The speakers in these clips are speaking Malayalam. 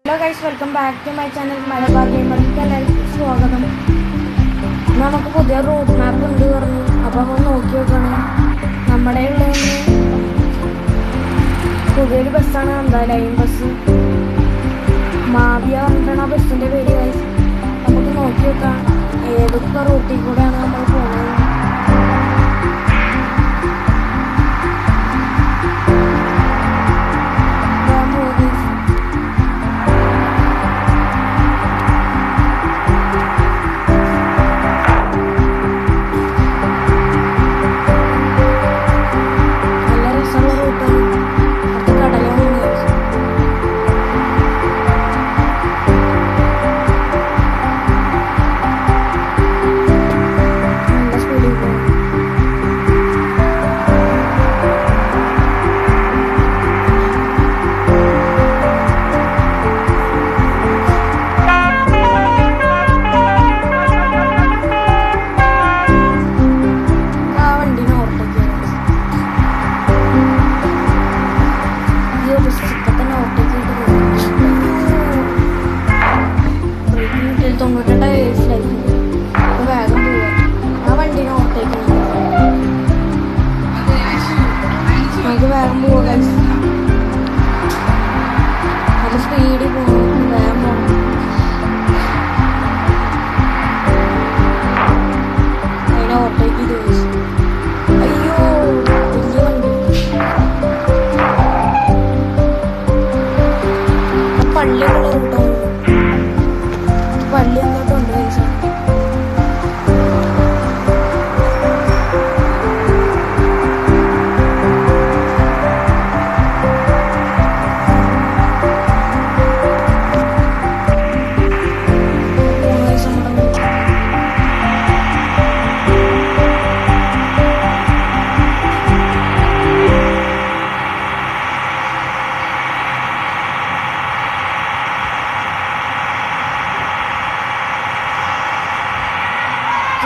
Hello guys, welcome back to my channel Malabar ഗെയിമർക്ക് എല്ലാവർക്കും സ്വാഗതം. നമുക്ക് പുതിയ റൂട്ട് മാപ്പ് ഉണ്ട് പറഞ്ഞു. അപ്പോൾ നമ്മൾ നോക്കി നോക്കണം. നമ്മുടെ ഉള്ളതിന് പുതിയൊരു ബസ്സാണ്, എന്താ ലൈൻ ബസ്. മാവിയ പറഞ്ഞിട്ടാണ് ആ ബസ്സിൻ്റെ പേര്. ഗൈസ് നമുക്ക് നോക്കി നോക്കാം ഏതൊക്കെ റൂട്ടിൽ കൂടെയാണ് നമ്മൾ പോകുന്നത്.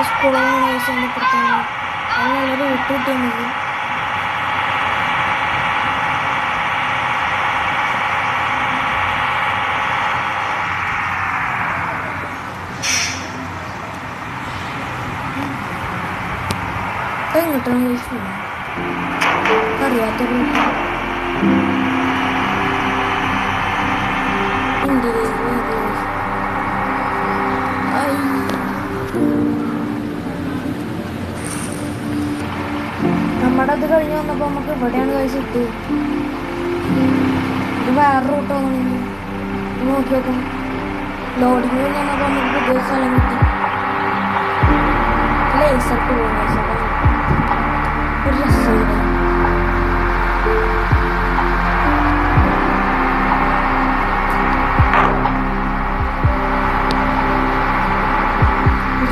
സ്കൂളാണ് പുറത്താണ്. അത് നല്ല റൂട്ട് കിട്ടിയാൽ മതി. എങ്ങോട്ടാണ് അറിയാത്ത റൂട്ട്. നമ്മുടെ അത് കഴിഞ്ഞ് വന്നപ്പോൾ നമുക്ക് ഇവിടെയാണ് കഴിച്ച് കിട്ടിയത്. ഇത് വേറെ റൂട്ട് തോന്നുന്നു. നോക്കി നോക്കാം. ലോഡിങ് കഴിഞ്ഞ് വന്നപ്പോൾ നമുക്ക് പുതിയ സ്ഥലം കിട്ടി. ലേസർക്ക് പോകുന്ന ഒരു രസമുണ്ട്.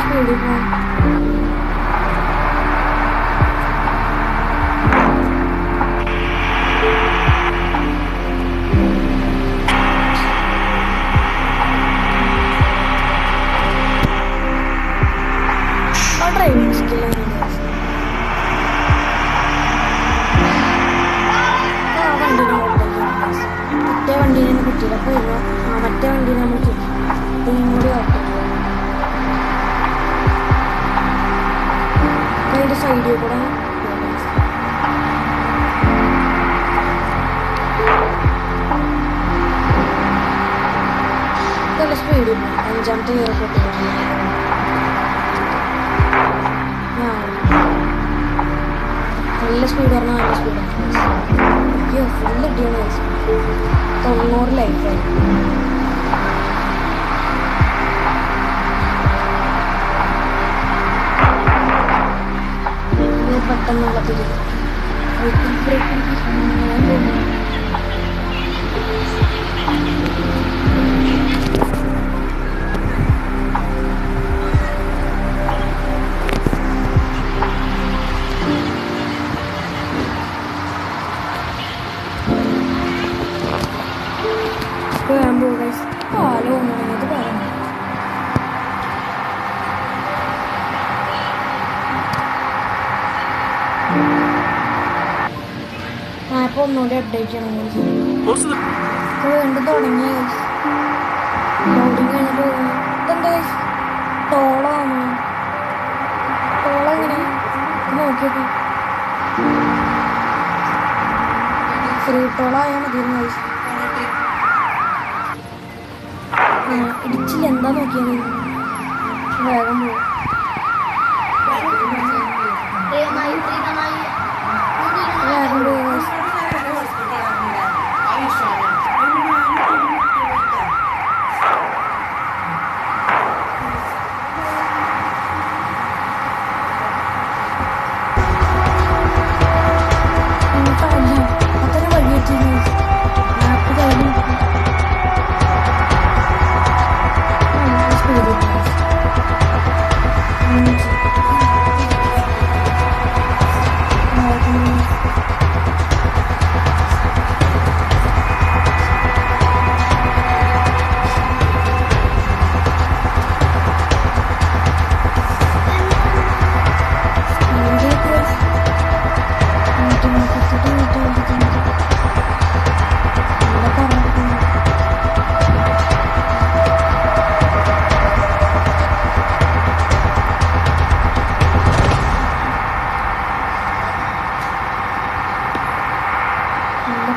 സ്പീഡിൽ പോകാം. ഡ്രൈവിംഗ് സ്കില്ലാണ്. ആ വണ്ടീനെ മറ്റേ വണ്ടീനെ കിട്ടിയില്ല. അപ്പോൾ മറ്റേ വണ്ടീനെ നമ്മൾ കിട്ടി. കൂടി ഓട്ടോ അതിൻ്റെ സൈഡിൽ കൂടെ നല്ല സ്പീഡിൽ പോയി. 5ാമത്തെ എയർപോർട്ട് നല്ല സ്പീഡ് പറഞ്ഞാൽ നല്ല സ്പീഡാണ്. അയ്യോ ഫുള്ള് ഇടിയാണ്. 90 ലൈഫായി. പെട്ടെന്നുള്ള തിരികെ പാലോ ഒന്നും പറയാം. ആപ്പ് ഒന്നുകൂടി അപ്ഡേറ്റ് ചെയ്യണം. വീണ്ടും തുടങ്ങി. നോക്കിയത് ഫ്രീട്ടോളായാൽ മതിയായിരുന്നു ഗൈസ്. ഇടിച്ചില്ല എന്താ നോക്കിയത് വേഗം പോകും. വേഗം പോകും ഗൈസ്. അത്ര വഴി വെച്ചിരുന്നു മാപ്പ് കഴിഞ്ഞു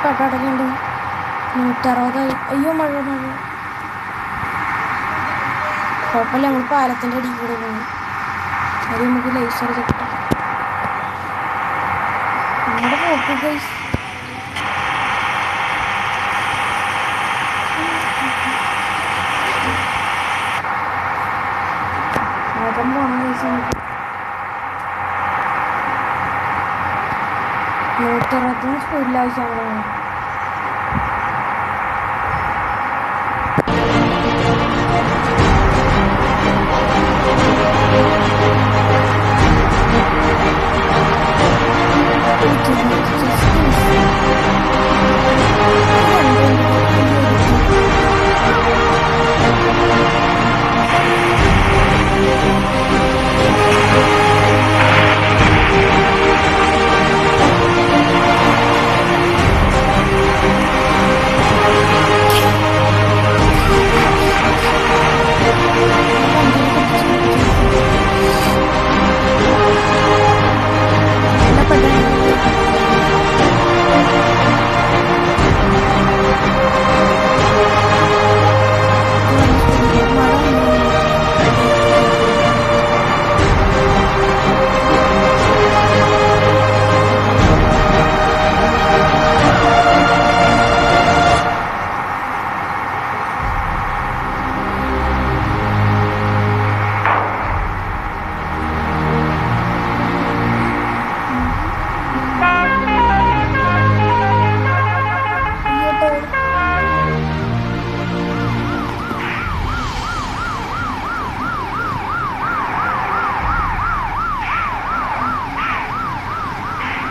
കടകടലുണ്ട് 160. അയ്യോ മഴ മഴ കുഴപ്പമില്ല. നമ്മൾ പാലത്തിൻ്റെ അടിയിൽ കൂടെ പോകും. അത് നമുക്ക് ലൈസർ കിട്ടും. നമ്മുടെ പോക്ക് ഗൈസ്. വേഗം പോകണം ഗൈസ്. നമുക്ക് 160 സ്പീഡിലാവശ്യമാണ്.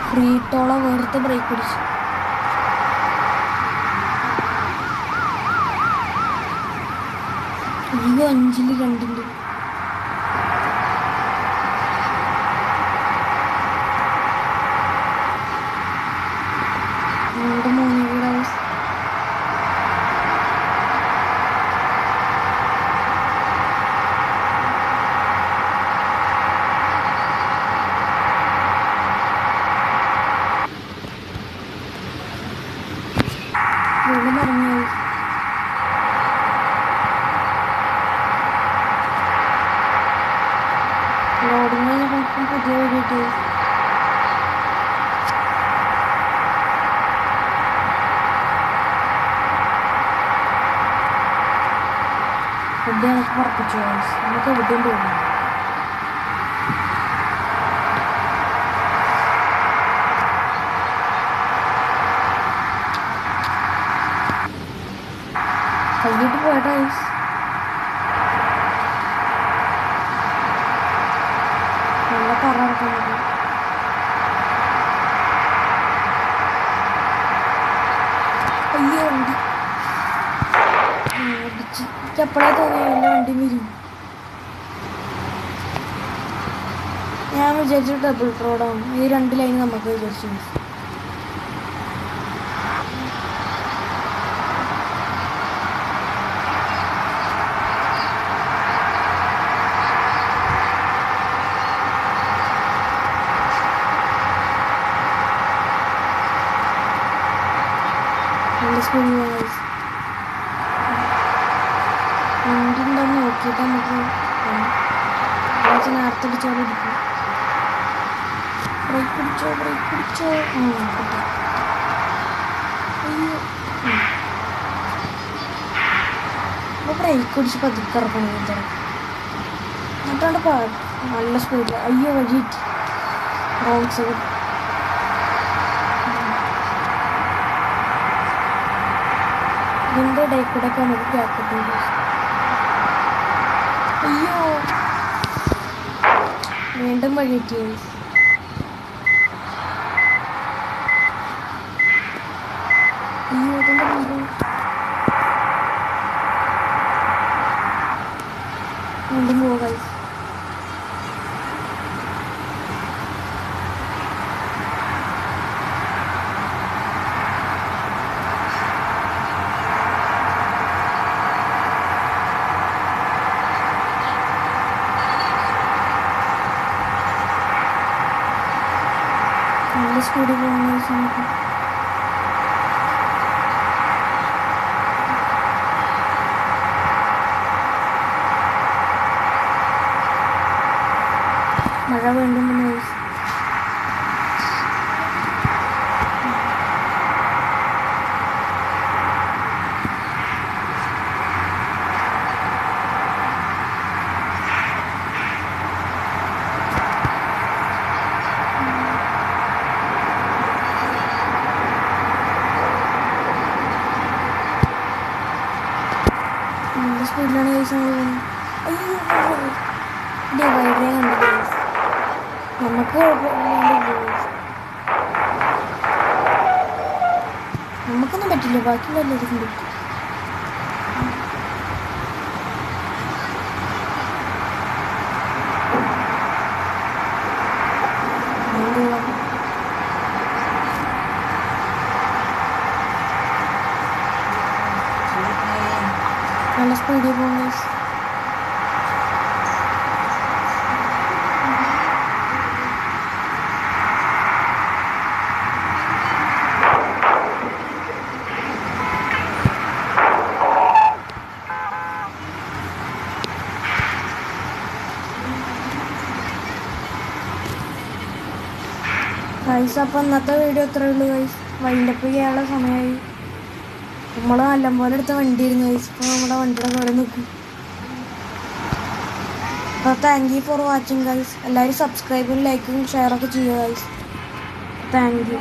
ഫ്രീട്ടോളം വെറുതെ ബ്രേക്ക് പിടിച്ചു. ഈ 5-ൽ 2-ണ്ട്. നമ്മുടെ 3 കൂടെ വീണ്ടും ഇറങ്ങി. ലോഡിങ് കഴിഞ്ഞപ്പോൾ പുതിയ വഴി കിട്ടി. ഫുഡ് നമുക്ക് പറപ്പിച്ചു. നമുക്ക് എവിടെയും പോകുന്നു. കഴിഞ്ഞിട്ട് പോയടാ ഐസ്. നല്ല കറ ഇറക്കുന്നത്. അയ്യോ വണ്ടി ഇടിച്ച്. എനിക്ക് എപ്പോഴാ തോന്നിയ എല്ലാ വണ്ടിയും വരും. ഞാൻ വിചാരിച്ചു ഡബിൾ റോഡാണ്. ഈ 2 ലൈൻ നമുക്ക് വിചാരിച്ചു. നോക്കിയിട്ട് നമുക്ക് നേരത്തെ അടിച്ചോടെ ഇരിക്കും. ബ്രേക്ക് പിടിച്ചോ കിട്ടി. അയ്യോ അപ്പോൾ ബ്രേക്ക് പിടിച്ച് പതുക്കെ ഇറക്കണം എന്നിട്ടാണ് നല്ല സ്പീഡിൽ. അയ്യോ വഴി റോങ് സൈഡ്. ഇതിൻ്റെ ഇടയിൽ കൂടെ ഒക്കെ നമുക്ക് കേൾക്കട്ടെ. അയ്യോ വീണ്ടും വഴി കിട്ടി. അയ്യോ ഇതിൻ്റെ വീണ്ടും പോകാം. നല്ല സ്പീഡിൽ പോകുന്ന സമയത്ത് മഴ വീണ്ടും വന്നു. നല്ല സ്പീഡിലാണ് അയ്യോ ഡിവൈഡറേ കണ്ടത്. നമുക്ക് നമുക്കൊന്നും പറ്റില്ല, ബാക്കിയുള്ള എല്ലാവർക്കും പറ്റും. നല്ല സ്പീഡിൽ പോകുന്നു. ഗൈസ് അപ്പോൾ ഇന്നത്തെ വീഡിയോ ഇത്രയേ ഉള്ളൂ ഗൈസ്. വൈൻഡപ്പ് ചെയ്യാനുള്ള സമയമായി. നമ്മൾ നല്ലപോലെ എടുത്ത വണ്ടിയായിരുന്നു ഗൈസ്. ഇപ്പോൾ നമ്മുടെ വണ്ടിയുടെ കൂടെ നിൽക്കും. അപ്പോൾ thank you for watching guys. എല്ലാവരും സബ്സ്ക്രൈബും ലൈക്കും ഷെയറൊക്കെ ചെയ്യുക ഗൈസ്. Thank you.